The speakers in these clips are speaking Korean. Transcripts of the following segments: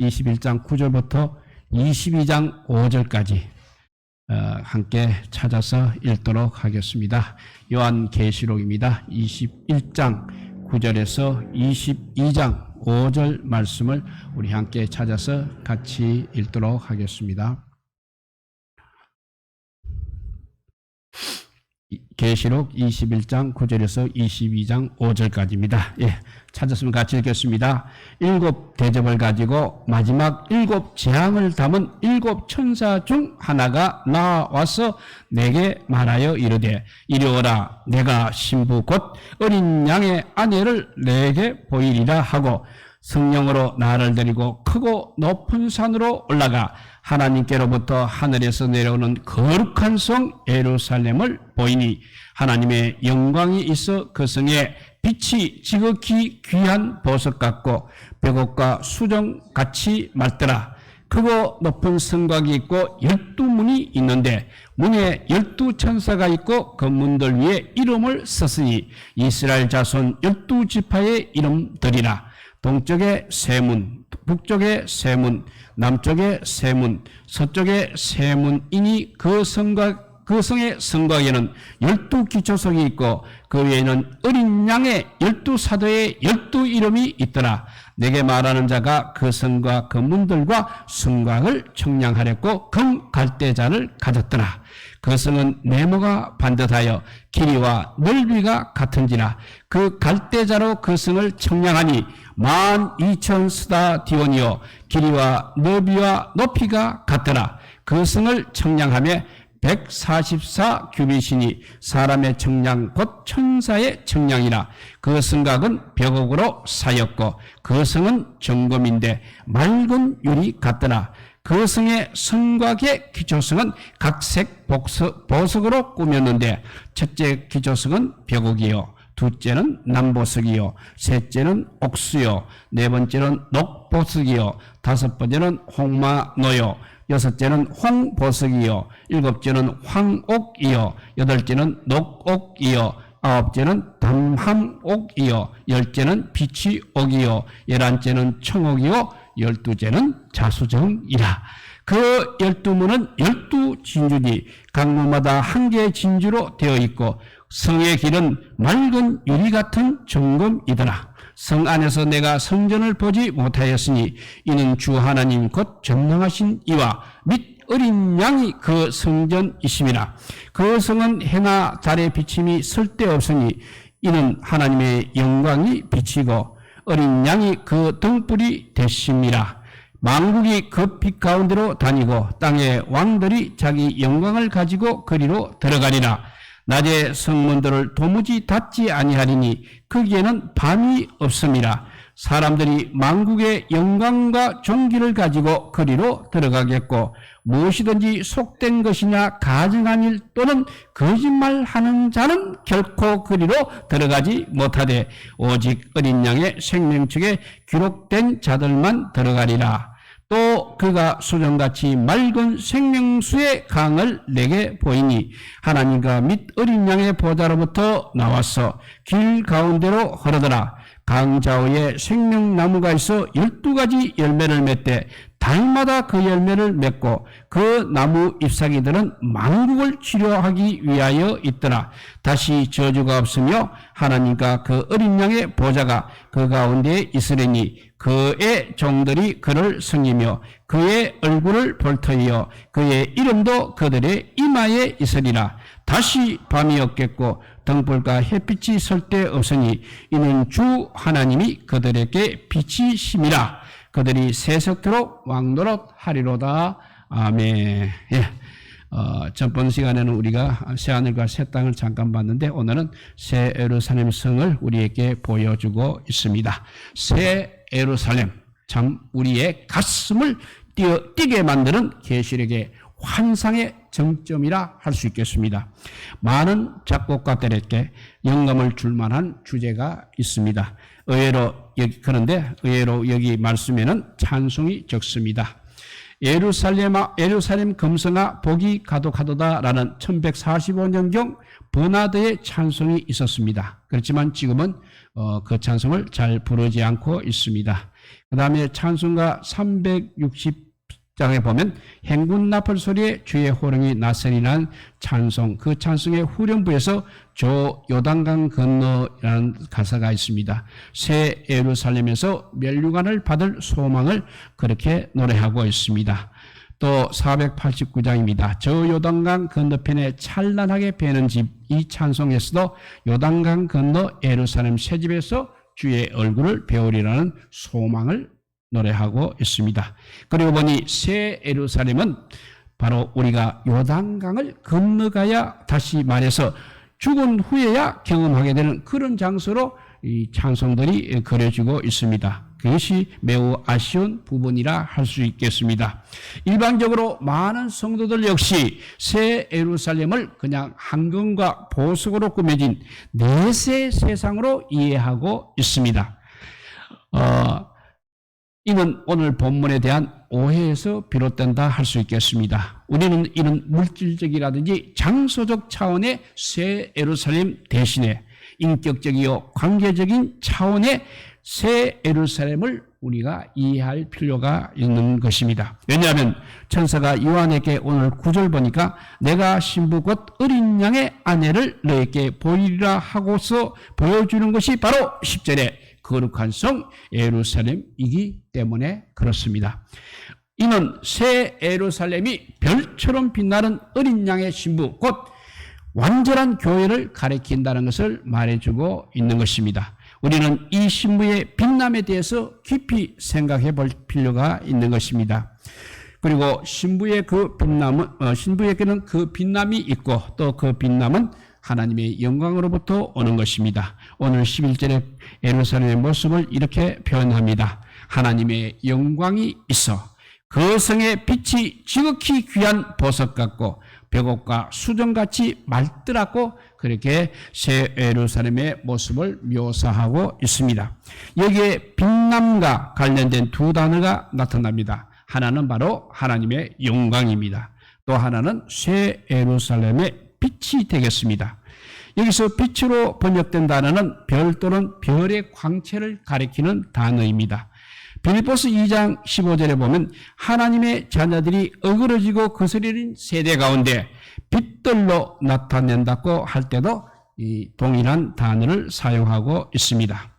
21장 9절부터 22장 5절까지 함께 찾아서 읽도록 하겠습니다. 요한계시록입니다. 21장 9절에서 22장 5절 말씀을 우리 함께 찾아서 같이 읽도록 하겠습니다. 계시록 21장 9절에서 22장 5절까지입니다. 찾았으면 같이 읽겠습니다. 7 대접을 가지고 마지막 7 재앙을 담은 7 천사 중 하나가 나와서 내게 말하여 이르되 이리 오라. 내가 신부 곧 어린 양의 아내를 내게 보이리라 하고 성령으로 나를 데리고 크고 높은 산으로 올라가 하나님께로부터 하늘에서 내려오는 거룩한 성 예루살렘을 보이니 하나님의 영광이 있어 그 성에 빛이 지극히 귀한 보석 같고 벽옥과 수정같이 맑더라. 크고 높은 성곽이 있고 12문이 있는데 문에 12천사가 있고 그 문들 위에 이름을 썼으니 이스라엘 자손 12지파의 이름들이라. 동쪽에 세 문, 북쪽에 세 문, 남쪽에 세 문, 서쪽에 세 문이니 그 성의 성곽에는 12기초석이 있고 그 위에는 어린 양의 12사도의 12이름이 있더라. 내게 말하는 자가 그 성과 그 문들과 성곽을 청량하렸고 금 갈대자를 가졌더라. 그 성은 네모가 반듯하여 길이와 넓이가 같은지라. 그 갈대자로 그 성을 청량하니 12,000스다디온이요 길이와 넓이와 높이가 같더라. 그 성을 청량하며 144 규빗이니 사람의 청량 곧 천사의 청량이라. 그 성곽은 벽옥으로 쌓였고 그 성은 정금인데 맑은 유리 같더라. 그 성의 성곽의 기초성은 각색 보석으로 꾸몄는데 첫째 기초성은 벽옥이요 둘째는 남보석이요 셋째는 옥수요 네 번째는 녹보석이요 다섯 번째는 홍마노요 여섯째는 홍보석이요 일곱째는 황옥이요 여덟째는 녹옥이요 아홉째는 담함옥이요 열째는 비치옥이요 열한째는 청옥이요 12째는 자수정이라. 그 12문은 12진주니 각 문마다 한 개의 진주로 되어 있고 성의 길은 맑은 유리 같은 정금이더라. 성 안에서 내가 성전을 보지 못하였으니 이는 주 하나님 곧 전능하신 이와 및 어린 양이 그 성전이심이라. 그 성은 해나 달의 비침이 쓸데없으니 이는 하나님의 영광이 비치고 어린 양이 그 등불이 되심이라. 만국이 그 빛 가운데로 다니고 땅의 왕들이 자기 영광을 가지고 그리로 들어가리라. 낮에 성문들을 도무지 닫지 아니하리니 거기에는 밤이 없음이라. 사람들이 만국의 영광과 존귀를 가지고 그리로 들어가겠고 무엇이든지 속된 것이냐 가증한 일 또는 거짓말하는 자는 결코 그리로 들어가지 못하되 오직 어린 양의 생명책에 기록된 자들만 들어가리라. 또 그가 수정같이 맑은 생명수의 강을 내게 보이니 하나님과 및 어린 양의 보좌로부터 나와서 길 가운데로 흐르더라. 강 좌우에 생명나무가 있어 12가지 열매를 맺되 달마다 그 열매를 맺고 그 나무 잎사귀들은 만국을 치료하기 위하여 있더라. 다시 저주가 없으며 하나님과 그 어린 양의 보좌가 그 가운데에 있으리니 그의 종들이 그를 섬기며 그의 얼굴을 볼 터이요 그의 이름도 그들의 이마에 있으리라. 다시 밤이 없겠고 등불과 햇빛이 설데 없으니 이는 주 하나님이 그들에게 빛이심이라. 그들이 세속토록 왕노릇 하리로다. 아멘. 전번 시간에는 우리가 새하늘과 새 땅을 잠깐 봤는데 오늘은 새 예루살렘 성을 우리에게 보여주고 있습니다. 새 예루살렘, 참 우리의 가슴을 뛰게 만드는 계시록의 환상의 정점이라 할 수 있겠습니다. 많은 작곡가들에게 영감을 줄 만한 주제가 있습니다. 그런데 의외로 여기 말씀에는 찬송이 적습니다. 예루살렘 금성아 복이 가도가도다라는 1145년경 버나드의 찬송이 있었습니다. 그렇지만 지금은 그 찬송을 잘 부르지 않고 있습니다. 그 다음에 찬송가 360장에 보면 행군 나팔 소리에 주의 호령이 나서리라는 찬송, 그 찬송의 후렴부에서 저 요단강 건너라는 가사가 있습니다. 새 예루살렘에서 면류관을 받을 소망을 그렇게 노래하고 있습니다. 또 489장입니다. 저 요단강 건너편에 찬란하게 배는 집, 이 찬송에서도 요단강 건너 예루살렘 새집에서 주의 얼굴을 배우리라는 소망을 노래하고 있습니다. 그리고 보니 새 예루살렘은 바로 우리가 요단강을 건너가야, 다시 말해서 죽은 후에야 경험하게 되는 그런 장소로 이 찬송들이 그려지고 있습니다. 그것이 매우 아쉬운 부분이라 할 수 있겠습니다. 일반적으로 많은 성도들 역시 새 예루살렘을 그냥 황금과 보석으로 꾸며진 내세 세상으로 이해하고 있습니다. 이는 오늘 본문에 대한 오해에서 비롯된다 할 수 있겠습니다. 우리는 이런 물질적이라든지 장소적 차원의 새 예루살렘 대신에 인격적이요 관계적인 차원의 새 예루살렘을 우리가 이해할 필요가 있는 것입니다. 왜냐하면 천사가 요한에게 오늘 9절 보니까 내가 신부 곧 어린 양의 아내를 너에게 보이리라 하고서 보여주는 것이 바로 10절에 거룩한 성 예루살렘이기 때문에 그렇습니다. 이는 새 예루살렘이 별처럼 빛나는 어린 양의 신부 곧 완전한 교회를 가리킨다는 것을 말해주고 있는 것입니다. 우리는 이 신부의 빛남에 대해서 깊이 생각해 볼 필요가 있는 것입니다. 그리고 신부의 그 빛남은, 신부에게는 그 빛남이 있고 또 그 빛남은 하나님의 영광으로부터 오는 것입니다. 오늘 11절에 예루살렘의 모습을 이렇게 표현합니다. 하나님의 영광이 있어 그 성의 빛이 지극히 귀한 보석 같고 벽옥과 수정같이 맑더라고 그렇게 새 예루살렘의 모습을 묘사하고 있습니다. 여기에 빛남과 관련된 두 단어가 나타납니다. 하나는 바로 하나님의 영광입니다. 또 하나는 새 예루살렘의 빛이 되겠습니다. 여기서 빛으로 번역된 단어는 별 또는 별의 광채를 가리키는 단어입니다. 빌립보서 2장 15절에 보면 하나님의 자녀들이 어그러지고 거스리는 세대 가운데 빛들로 나타낸다고 할 때도 이 동일한 단어를 사용하고 있습니다.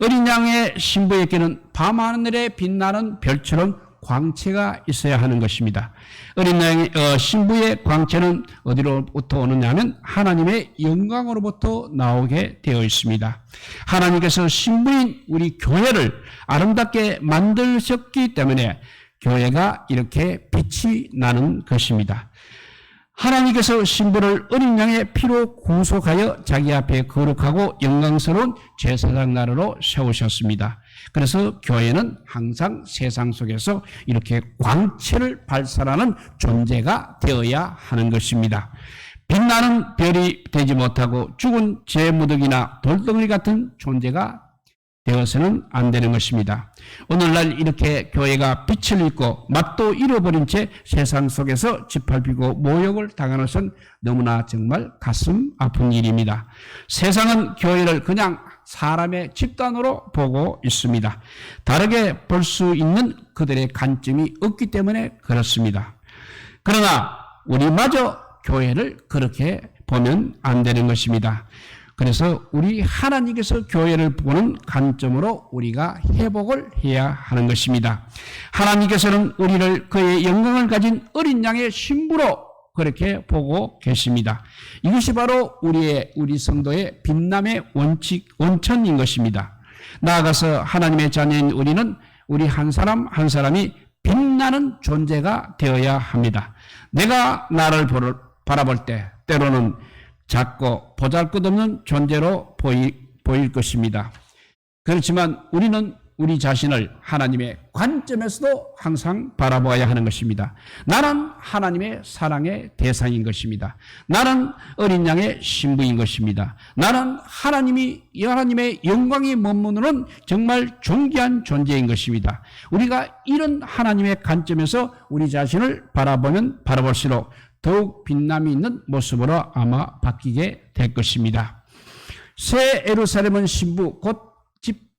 어린 양의 신부에게는 밤하늘에 빛나는 별처럼 광채가 있어야 하는 것입니다. 어린 양의 신부의 광채는 어디로부터 오느냐면 하나님의 영광으로부터 나오게 되어 있습니다. 하나님께서 신부인 우리 교회를 아름답게 만드셨기 때문에 교회가 이렇게 빛이 나는 것입니다. 하나님께서 신부를 어린 양의 피로 구속하여 자기 앞에 거룩하고 영광스러운 제사장 나라로 세우셨습니다. 그래서 교회는 항상 세상 속에서 이렇게 광채를 발산하는 존재가 되어야 하는 것입니다. 빛나는 별이 되지 못하고 죽은 재무더기나 돌덩어리 같은 존재가 되어서는 안 되는 것입니다. 오늘날 이렇게 교회가 빛을 잃고 맛도 잃어버린 채 세상 속에서 짓밟히고 모욕을 당하는 것은 너무나 정말 가슴 아픈 일입니다. 세상은 교회를 그냥 사람의 집단으로 보고 있습니다. 다르게 볼 수 있는 그들의 관점이 없기 때문에 그렇습니다. 그러나 우리마저 교회를 그렇게 보면 안 되는 것입니다. 그래서 우리 하나님께서 교회를 보는 관점으로 우리가 회복을 해야 하는 것입니다. 하나님께서는 우리를 그의 영광을 가진 어린 양의 신부로 그렇게 보고 계십니다. 이것이 바로 우리 성도의 빛남의 원천인 것입니다. 나아가서 하나님의 자녀인 우리는 우리 한 사람 한 사람이 빛나는 존재가 되어야 합니다. 내가 나를 바라볼 때 때로는 작고 보잘것없는 존재로 보일 것입니다. 그렇지만 우리는 우리 자신을 하나님의 관점에서도 항상 바라보아야 하는 것입니다. 나는 하나님의 사랑의 대상인 것입니다. 나는 어린 양의 신부인 것입니다. 나는 하나님의 영광이 머무는 정말 존귀한 존재인 것입니다. 우리가 이런 하나님의 관점에서 우리 자신을 바라보면 바라볼수록 더욱 빛남이 있는 모습으로 아마 바뀌게 될 것입니다. 새 예루살렘은 신부 곧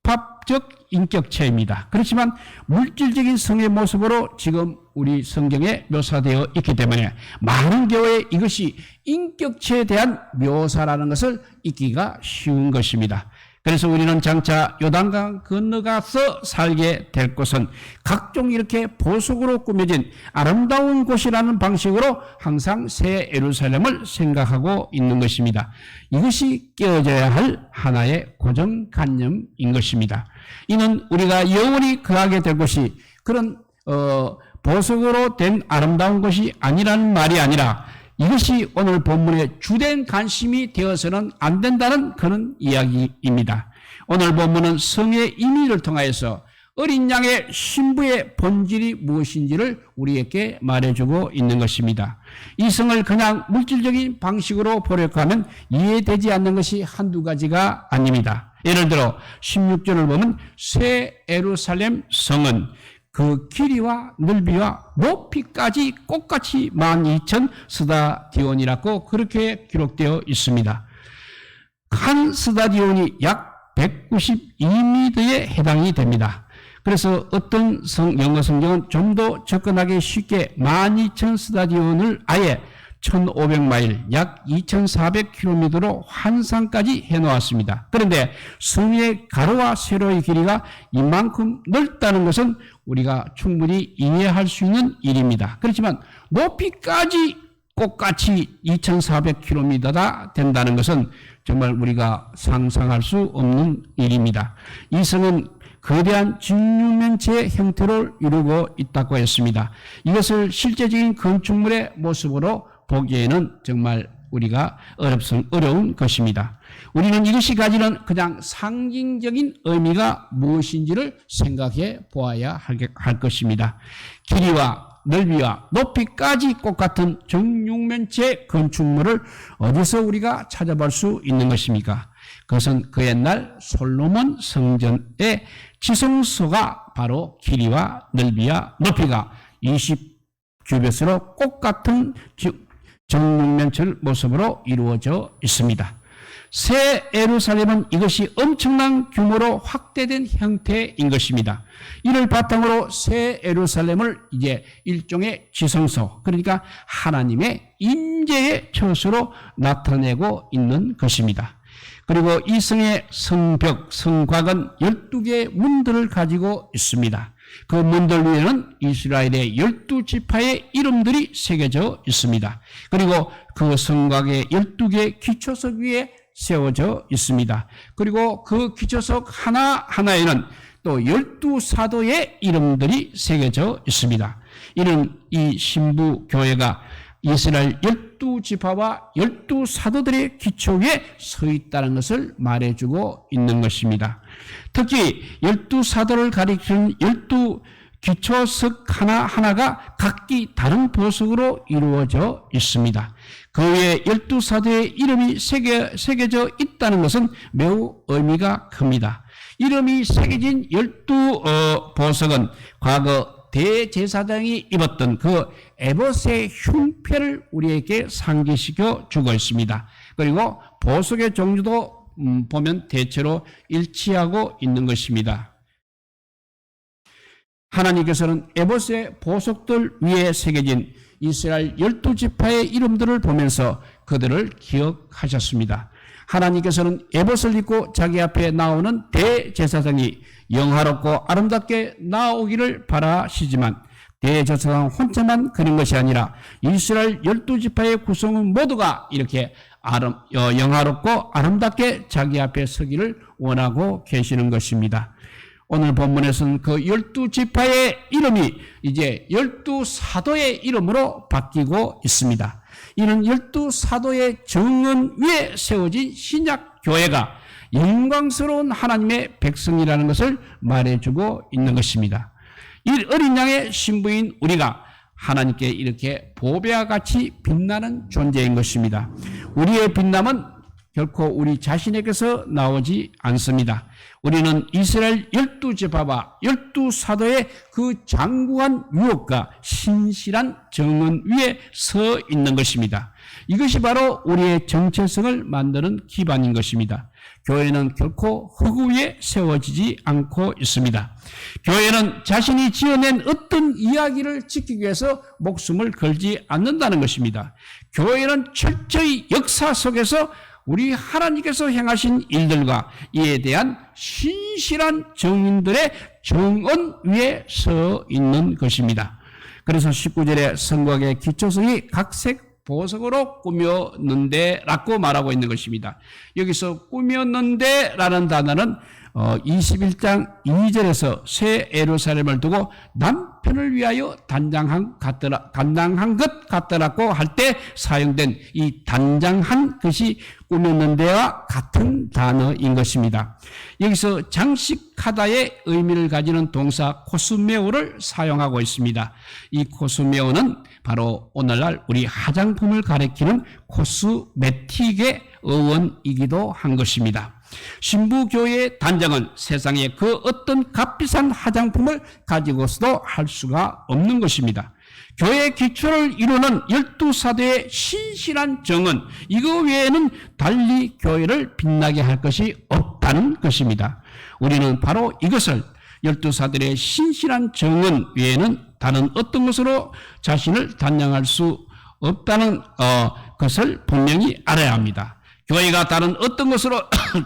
집합적 인격체입니다. 그렇지만 물질적인 성의 모습으로 지금 우리 성경에 묘사되어 있기 때문에 많은 교회에 이것이 인격체에 대한 묘사라는 것을 잊기가 쉬운 것입니다. 그래서 우리는 장차 요단강 건너가서 살게 될 곳은 각종 이렇게 보석으로 꾸며진 아름다운 곳이라는 방식으로 항상 새 예루살렘을 생각하고 있는 것입니다. 이것이 깨어져야 할 하나의 고정관념인 것입니다. 이는 우리가 영원히 거하게 될 곳이 그런 보석으로 된 아름다운 곳이 아니라는 말이 아니라 이것이 오늘 본문의 주된 관심이 되어서는 안 된다는 그런 이야기입니다. 오늘 본문은 성의 임의를 통하여서 어린 양의 신부의 본질이 무엇인지를 우리에게 말해주고 있는 것입니다. 이 성을 그냥 물질적인 방식으로 보려고 하면 이해되지 않는 것이 한두 가지가 아닙니다. 예를 들어 16절을 보면 새 예루살렘 성은 그 길이와 넓이와 높이까지 똑같이 12,000 스타디온이라고 그렇게 기록되어 있습니다. 한 스타디온이 약 192m에 해당이 됩니다. 그래서 어떤 영어 성경은 좀 더 접근하기 쉽게 12,000 스타디온을 아예 1,500마일, 약 2,400km로 환상까지 해놓았습니다. 그런데 성의 가로와 세로의 길이가 이만큼 넓다는 것은 우리가 충분히 이해할 수 있는 일입니다. 그렇지만 높이까지 똑같이 2,400km가 된다는 것은 정말 우리가 상상할 수 없는 일입니다. 이 성은 거대한 직육면체의 형태를 이루고 있다고 했습니다. 이것을 실제적인 건축물의 모습으로 보기에는 정말 우리가 어려운 것입니다. 우리는 이것이 가지는 그냥 상징적인 의미가 무엇인지를 생각해 보아야 할 것입니다. 길이와 넓이와 높이까지 똑같은 정육면체 건축물을 어디서 우리가 찾아볼 수 있는 것입니까? 그것은 그 옛날 솔로몬 성전의 지성소가 바로 길이와 넓이와 높이가 20규빗으로 똑같은 정육면체 모습으로 이루어져 있습니다. 새 예루살렘은 이것이 엄청난 규모로 확대된 형태인 것입니다. 이를 바탕으로 새 예루살렘을 이제 일종의 지성소, 그러니까 하나님의 임재의 처소로 나타내고 있는 것입니다. 그리고 이 성의 성벽, 성곽은 12개의 문들을 가지고 있습니다. 그 문들 위에는 이스라엘의 12지파의 이름들이 새겨져 있습니다. 그리고 그 성곽의 12개의 기초석 위에 세워져 있습니다. 그리고 그 기초석 하나하나에는 또 12사도의 이름들이 새겨져 있습니다. 이는 이 신부 교회가 이스라엘 12지파와 12사도들의 기초 위에 서 있다는 것을 말해주고 있는 것입니다. 특히 12사도를 가리키는 12기초석 하나하나가 각기 다른 보석으로 이루어져 있습니다. 그 외에 12사도의 이름이 새겨져 있다는 것은 매우 의미가 큽니다. 이름이 새겨진 12보석은 과거 대제사장이 입었던 그 에봇의 흉패를 우리에게 상기시켜 주고 있습니다. 그리고 보석의 종류도 보면 대체로 일치하고 있는 것입니다. 하나님께서는 에봇의 보석들 위에 새겨진 이스라엘 12지파의 이름들을 보면서 그들을 기억하셨습니다. 하나님께서는 에봇을 입고 자기 앞에 나오는 대제사장이 영화롭고 아름답게 나오기를 바라시지만 대제사장 혼자만 그런 것이 아니라 이스라엘 12지파의 구성원 모두가 이렇게 영화롭고 아름답게 자기 앞에 서기를 원하고 계시는 것입니다. 오늘 본문에서는 그 12지파의 이름이 이제 12사도의 이름으로 바뀌고 있습니다. 이는 12사도의 정원 위에 세워진 신약 교회가 영광스러운 하나님의 백성이라는 것을 말해주고 있는 것입니다. 이 어린 양의 신부인 우리가 하나님께 이렇게 보배와 같이 빛나는 존재인 것입니다. 우리의 빛남은 결코 우리 자신에게서 나오지 않습니다. 우리는 이스라엘 12지파와 12사도의 그 장구한 유업과 신실한 정원 위에 서 있는 것입니다. 이것이 바로 우리의 정체성을 만드는 기반인 것입니다. 교회는 결코 흙 위에 세워지지 않고 있습니다. 교회는 자신이 지어낸 어떤 이야기를 지키기 위해서 목숨을 걸지 않는다는 것입니다. 교회는 철저히 역사 속에서 우리 하나님께서 행하신 일들과 이에 대한 신실한 증인들의 정언 위에 서 있는 것입니다. 그래서 19절에 성곽의 기초성이 각색 보석으로 꾸몄는데 라고 말하고 있는 것입니다. 여기서 꾸몄는데 라는 단어는 21장 2절에서 새 예루살렘을 두고 남편을 위하여 단장한 것 같더라고 할 때 사용된 이 단장한 것이 꾸몄는데와 같은 단어인 것입니다. 여기서 장식하다의 의미를 가지는 동사 코스메오를 사용하고 있습니다. 이 코스메오는 바로 오늘날 우리 화장품을 가리키는 코스메틱의 어원이기도 한 것입니다. 신부교회의 단장은 세상에 그 어떤 값비싼 화장품을 가지고서도 할 수가 없는 것입니다. 교회의 기초를 이루는 12사도의 신실한 정은 이거 외에는 달리 교회를 빛나게 할 것이 없다는 것입니다. 우리는 바로 이것을 12사도의 신실한 정은 외에는 다른 어떤 것으로 자신을 단장할 수 없다는 것을 분명히 알아야 합니다. 교회가 다른 어떤 것으로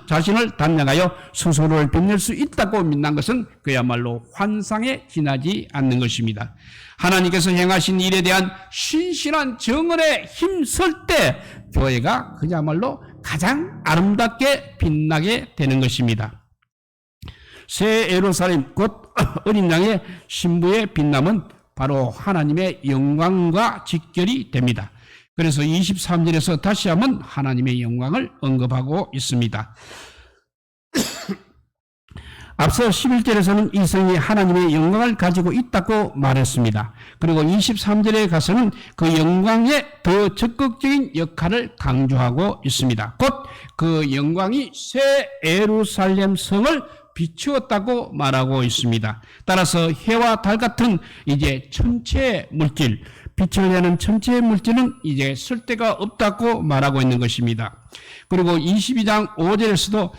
자신을 단장하여 스스로를 빛낼 수 있다고 믿는 것은 그야말로 환상에 지나지 않는 것입니다. 하나님께서 행하신 일에 대한 신실한 정언에 힘쓸 때 교회가 그야말로 가장 아름답게 빛나게 되는 것입니다. 새 예루살렘 곧 어린 양의 신부의 빛남은 바로 하나님의 영광과 직결이 됩니다. 그래서 23절에서 다시 한번 하나님의 영광을 언급하고 있습니다. 앞서 11절에서는 이 성이 하나님의 영광을 가지고 있다고 말했습니다. 그리고 23절에 가서는 그 영광의 더 적극적인 역할을 강조하고 있습니다. 곧 그 영광이 새 예루살렘 성을 비추었다고 말하고 있습니다. 따라서 해와 달 같은 이제 천체 물질, 빛을 내는 천체 물질은 이제 쓸 데가 없다고 말하고 있는 것입니다. 그리고 22장 5절에서도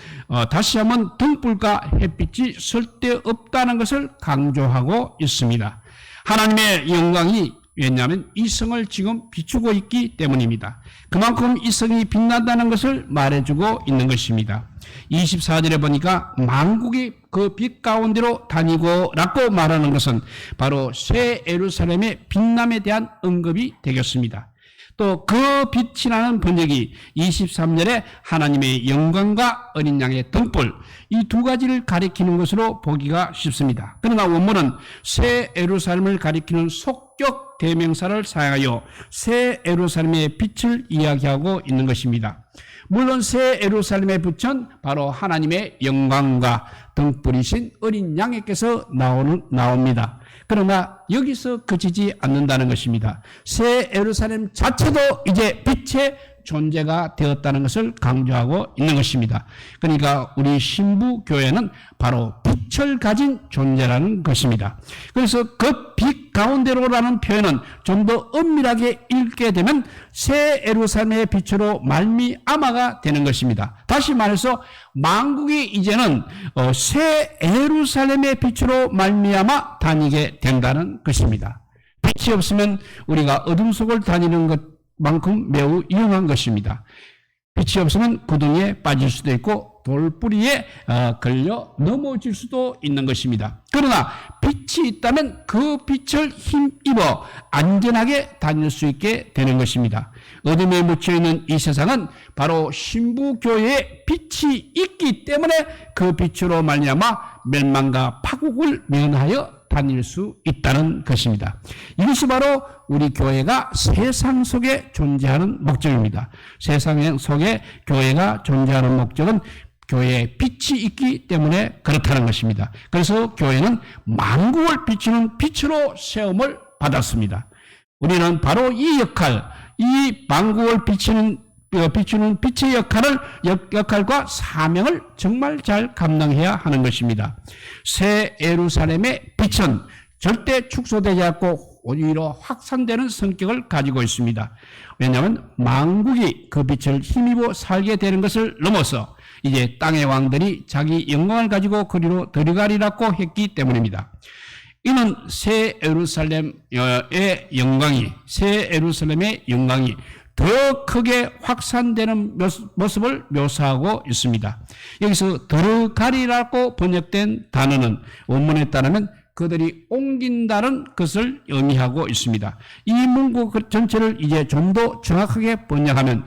다시 한번 등불과 햇빛이 쓸 데 없다는 것을 강조하고 있습니다. 하나님의 영광이 왜냐하면 이 성을 지금 비추고 있기 때문입니다. 그만큼 이 성이 빛난다는 것을 말해주고 있는 것입니다. 24절에 보니까 만국이 그 빛 가운데로 다니고 라고 말하는 것은 바로 새 예루살렘의 빛남에 대한 언급이 되겠습니다. 또 그 빛이 나는 번역이 23절에 하나님의 영광과 어린 양의 등불 이 두 가지를 가리키는 것으로 보기가 쉽습니다. 그러나 원문은 새 예루살렘을 가리키는 속격 대명사를 사용하여 새 예루살렘의 빛을 이야기하고 있는 것입니다. 물론 새 예루살렘의 빛은 바로 하나님의 영광과 등불이신 어린 양에게서 나옵니다. 그러나 여기서 그치지 않는다는 것입니다. 새 예루살렘 자체도 이제 빛의 존재가 되었다는 것을 강조하고 있는 것입니다. 그러니까 우리 신부 교회는 바로 빛을 가진 존재라는 것입니다. 그래서 그 빛 가운데로라는 표현은 좀 더 엄밀하게 읽게 되면 새 예루살렘의 빛으로 말미암아가 되는 것입니다. 다시 말해서 만국이 이제는 새 예루살렘의 빛으로 말미암아 다니게 된다는 것입니다. 빛이 없으면 우리가 어둠 속을 다니는 것만큼 매우 위험한 것입니다. 빛이 없으면 구덩이에 빠질 수도 있고 돌뿌리에 걸려 넘어질 수도 있는 것입니다. 그러나 빛이 있다면 그 빛을 힘입어 안전하게 다닐 수 있게 되는 것입니다. 어둠에 묻혀있는 이 세상은 바로 신부교회의 빛이 있기 때문에 그 빛으로 말미암아 멸망과 파국을 면하여 다닐 수 있다는 것입니다. 이것이 바로 우리 교회가 세상 속에 존재하는 목적입니다. 세상 속에 교회가 존재하는 목적은 교회에 빛이 있기 때문에 그렇다는 것입니다. 그래서 교회는 만국을 비추는 빛으로 세움을 받았습니다. 우리는 바로 이 역할, 이 만국을 비추는 빛의 역할과 사명을 정말 잘 감당해야 하는 것입니다. 새 예루살렘의 빛은 절대 축소되지 않고 오히려 확산되는 성격을 가지고 있습니다. 왜냐하면 만국이 그 빛을 힘입어 살게 되는 것을 넘어서 이제 땅의 왕들이 자기 영광을 가지고 그리로 들어가리라고 했기 때문입니다. 이는 새 예루살렘의 영광이 더 크게 확산되는 모습을 묘사하고 있습니다. 여기서 들어가리라고 번역된 단어는 원문에 따르면 그들이 옮긴다는 것을 의미하고 있습니다. 이 문구 전체를 이제 좀 더 정확하게 번역하면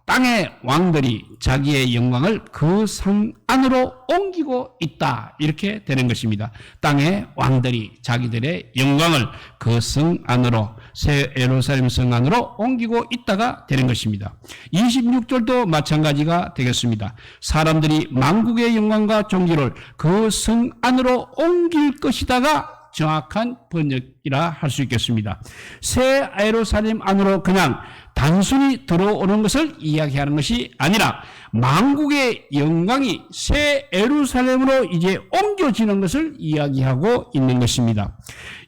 땅의 왕들이 자기의 영광을 그 성 안으로 옮기고 있다, 이렇게 되는 것입니다. 땅의 왕들이 자기들의 영광을 그 성 안으로, 새 예루살렘 성 안으로 옮기고 있다가 되는 것입니다. 26절도 마찬가지가 되겠습니다. 사람들이 만국의 영광과 존귀를 그 성 안으로 옮길 것이다가 정확한 번역이라 할 수 있겠습니다. 새 예루살렘 안으로 그냥 단순히 들어오는 것을 이야기하는 것이 아니라 만국의 영광이 새 예루살렘으로 이제 옮겨지는 것을 이야기하고 있는 것입니다.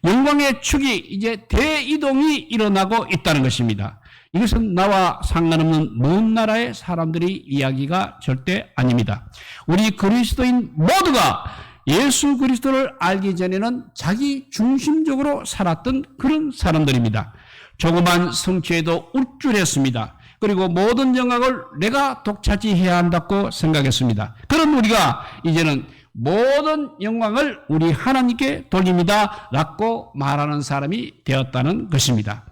영광의 축이 이제 대이동이 일어나고 있다는 것입니다. 이것은 나와 상관없는 먼 나라의 사람들이 이야기가 절대 아닙니다. 우리 그리스도인 모두가 예수 그리스도를 알기 전에는 자기 중심적으로 살았던 그런 사람들입니다. 조그만 성취에도 울줄했습니다. 그리고 모든 영광을 내가 독차지해야 한다고 생각했습니다. 그런 우리가 이제는 모든 영광을 우리 하나님께 돌립니다 라고 말하는 사람이 되었다는 것입니다.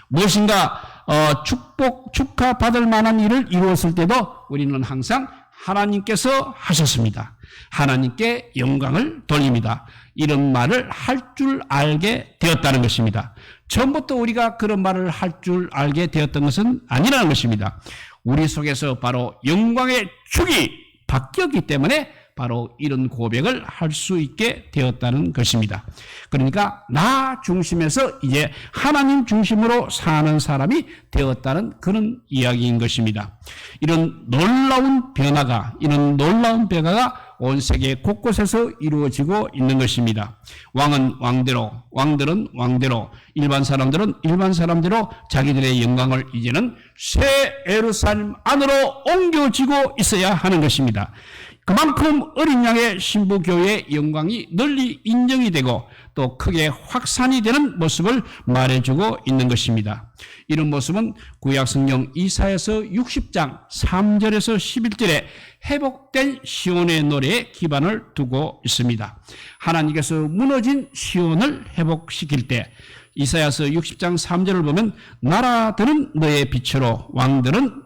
무엇인가 축하받을 만한 일을 이루었을 때도 우리는 항상 하나님께서 하셨습니다. 하나님께 영광을 돌립니다. 이런 말을 할 줄 알게 되었다는 것입니다. 처음부터 우리가 그런 말을 할 줄 알게 되었던 것은 아니라는 것입니다. 우리 속에서 바로 영광의 축이 바뀌었기 때문에 바로 이런 고백을 할 수 있게 되었다는 것입니다. 그러니까 나 중심에서 이제 하나님 중심으로 사는 사람이 되었다는 그런 이야기인 것입니다. 이런 놀라운 변화가 온 세계 곳곳에서 이루어지고 있는 것입니다. 왕은 왕대로, 왕들은 왕대로, 일반 사람들은 일반 사람대로 자기들의 영광을 이제는 새 예루살렘 안으로 옮겨지고 있어야 하는 것입니다. 그만큼 어린 양의 신부교회의 영광이 널리 인정이 되고 또 크게 확산이 되는 모습을 말해주고 있는 것입니다. 이런 모습은 구약성경 이사야서 60장 3절에서 11절에 회복된 시온의 노래에 기반을 두고 있습니다. 하나님께서 무너진 시온을 회복시킬 때 이사야서 60장 3절을 보면 나라들은 너의 빛으로 왕들은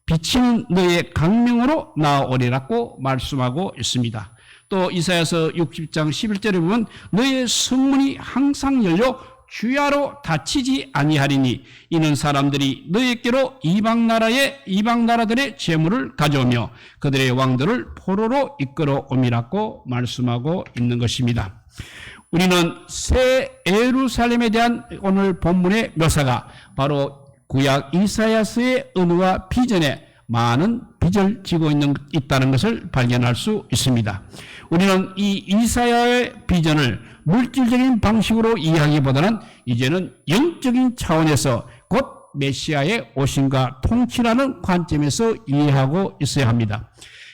비치는 너의 강명으로 나아오리라고 말씀하고 있습니다. 또 이사야서 60장 11절에 보면 너의 성문이 항상 열려 주야로 닫히지 아니하리니 이는 사람들이 너에게로 이방 나라들의 재물을 가져오며 그들의 왕들을 포로로 이끌어 오미라고 말씀하고 있는 것입니다. 우리는 새 예루살렘에 대한 오늘 본문의 묘사가 바로 구약 이사야서의 언어와 비전에 많은 빚을 지고 있다는 것을 발견할 수 있습니다. 우리는 이 이사야의 비전을 물질적인 방식으로 이해하기보다는 이제는 영적인 차원에서 곧 메시아의 오심과 통치라는 관점에서 이해하고 있어야 합니다.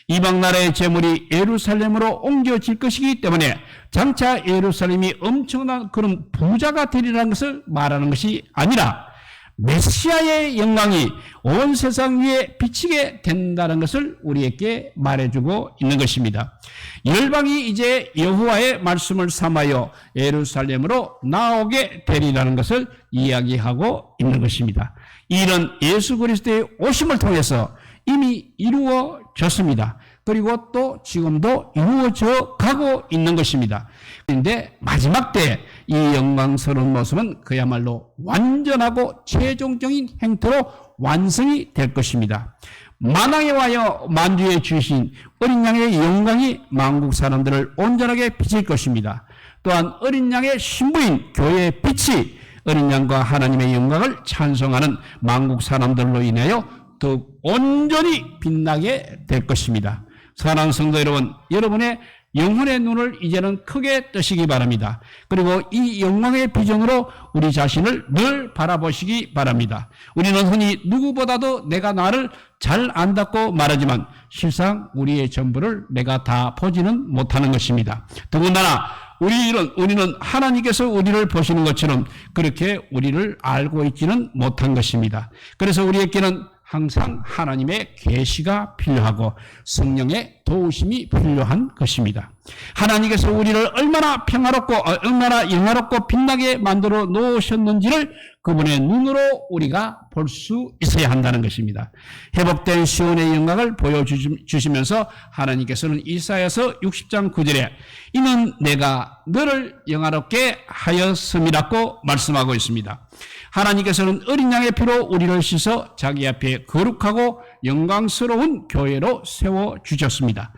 이방 나라의 재물이 예루살렘으로 옮겨질 것이기 때문에 장차 예루살렘이 엄청난 그런 부자가 되리라는 것을 말하는 것이 아니라 메시아의 영광이 온 세상 위에 비치게 된다는 것을 우리에게 말해주고 있는 것입니다. 열방이 이제 여호와의 말씀을 삼아여 예루살렘으로 나오게 되리라는 것을 이야기하고 있는 것입니다. 이는 예수 그리스도의 오심을 통해서 이미 이루어졌습니다. 그리고 또 지금도 이루어져 가고 있는 것입니다. 그런데 마지막 때 이 영광스러운 모습은 그야말로 완전하고 최종적인 행태로 완성이 될 것입니다. 만왕에 와여 만주의 주신 어린 양의 영광이 만국 사람들을 온전하게 비칠 것입니다. 또한 어린 양의 신부인 교회의 빛이 어린 양과 하나님의 영광을 찬송하는 만국 사람들로 인하여 더욱 온전히 빛나게 될 것입니다. 사랑하는 성도 여러분, 여러분의 영혼의 눈을 이제는 크게 뜨시기 바랍니다. 그리고 이 영광의 비전으로 우리 자신을 늘 바라보시기 바랍니다. 우리는 흔히 누구보다도 내가 나를 잘 안다고 말하지만 실상 우리의 전부를 내가 다 보지는 못하는 것입니다. 더군다나 우리는 하나님께서 우리를 보시는 것처럼 그렇게 우리를 알고 있지는 못한 것입니다. 그래서 우리에게는 항상 하나님의 계시가 필요하고 성령의 도우심이 필요한 것입니다. 하나님께서 우리를 얼마나 평화롭고 얼마나 영화롭고 빛나게 만들어 놓으셨는지를 그분의 눈으로 우리가 볼 수 있어야 한다는 것입니다. 회복된 시온의 영광을 보여주시면서 하나님께서는 이사야서 60장 9절에 이는 내가 너를 영화롭게 하였음이라고 말씀하고 있습니다. 하나님께서는 어린 양의 피로 우리를 씻어 자기 앞에 거룩하고 영광스러운 교회로 세워주셨습니다.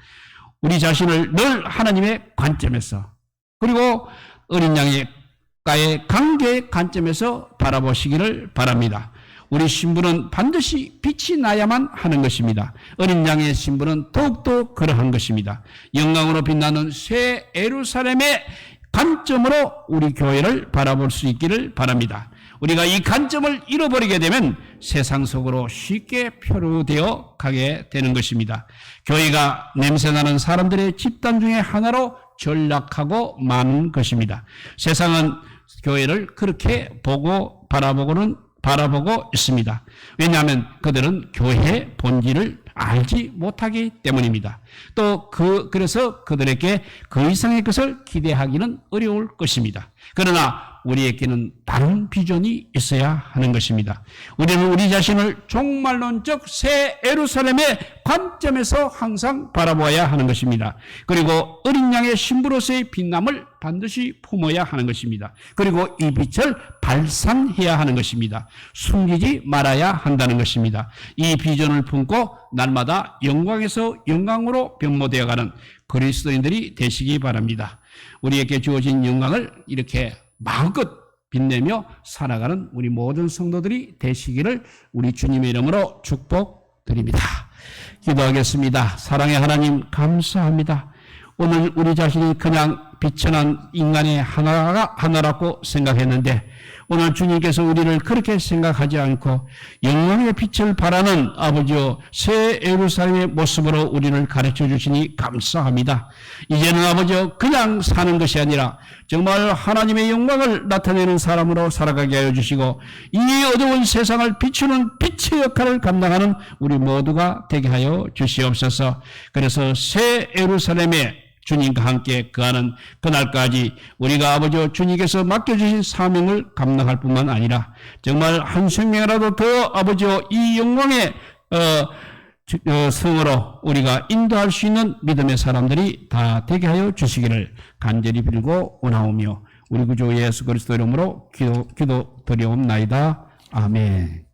우리 자신을 늘 하나님의 관점에서 그리고 어린 양과의 관계의 관점에서 바라보시기를 바랍니다. 우리 신부는 반드시 빛이 나야만 하는 것입니다. 어린 양의 신부는 더욱더 그러한 것입니다. 영광으로 빛나는 새 예루살렘의 관점으로 우리 교회를 바라볼 수 있기를 바랍니다. 우리가 이 관점을 잃어버리게 되면 세상 속으로 쉽게 표류되어 가게 되는 것입니다. 교회가 냄새나는 사람들의 집단 중에 하나로 전락하고 마는 것입니다. 세상은 교회를 그렇게 바라보고 있습니다. 왜냐하면 그들은 교회의 본질을 알지 못하기 때문입니다. 그래서 그들에게 그 이상의 것을 기대하기는 어려울 것입니다. 그러나 우리에게는 다른 비전이 있어야 하는 것입니다. 우리는 우리 자신을 종말론적 새 예루살렘의 관점에서 항상 바라보아야 하는 것입니다. 그리고 어린 양의 신부로서의 빛남을 반드시 품어야 하는 것입니다. 그리고 이 빛을 발산해야 하는 것입니다. 숨기지 말아야 한다는 것입니다. 이 비전을 품고 날마다 영광에서 영광으로 변모되어가는 그리스도인들이 되시기 바랍니다. 우리에게 주어진 영광을 이렇게 마음껏 빛내며 살아가는 우리 모든 성도들이 되시기를 우리 주님의 이름으로 축복드립니다. 기도하겠습니다. 사랑의 하나님 감사합니다. 오늘 우리 자신이 그냥 비천한 인간의 하나라고 생각했는데 오늘 주님께서 우리를 그렇게 생각하지 않고 영광의 빛을 발하는 아버지여 새 예루살렘의 모습으로 우리를 가르쳐 주시니 감사합니다. 이제는 아버지여 그냥 사는 것이 아니라 정말 하나님의 영광을 나타내는 사람으로 살아가게 하여 주시고 이 어두운 세상을 비추는 빛의 역할을 감당하는 우리 모두가 되게 하여 주시옵소서. 그래서 새 예루살렘의 주님과 함께 거하는 그날까지 우리가 아버지와 주님께서 맡겨주신 사명을 감당할 뿐만 아니라 정말 한 생명이라도 더 아버지와 이 영광의 성으로 우리가 인도할 수 있는 믿음의 사람들이 다 되게 하여 주시기를 간절히 빌고 원하오며 우리 구주 예수 그리스도 이름으로 기도드리옵나이다. 아멘.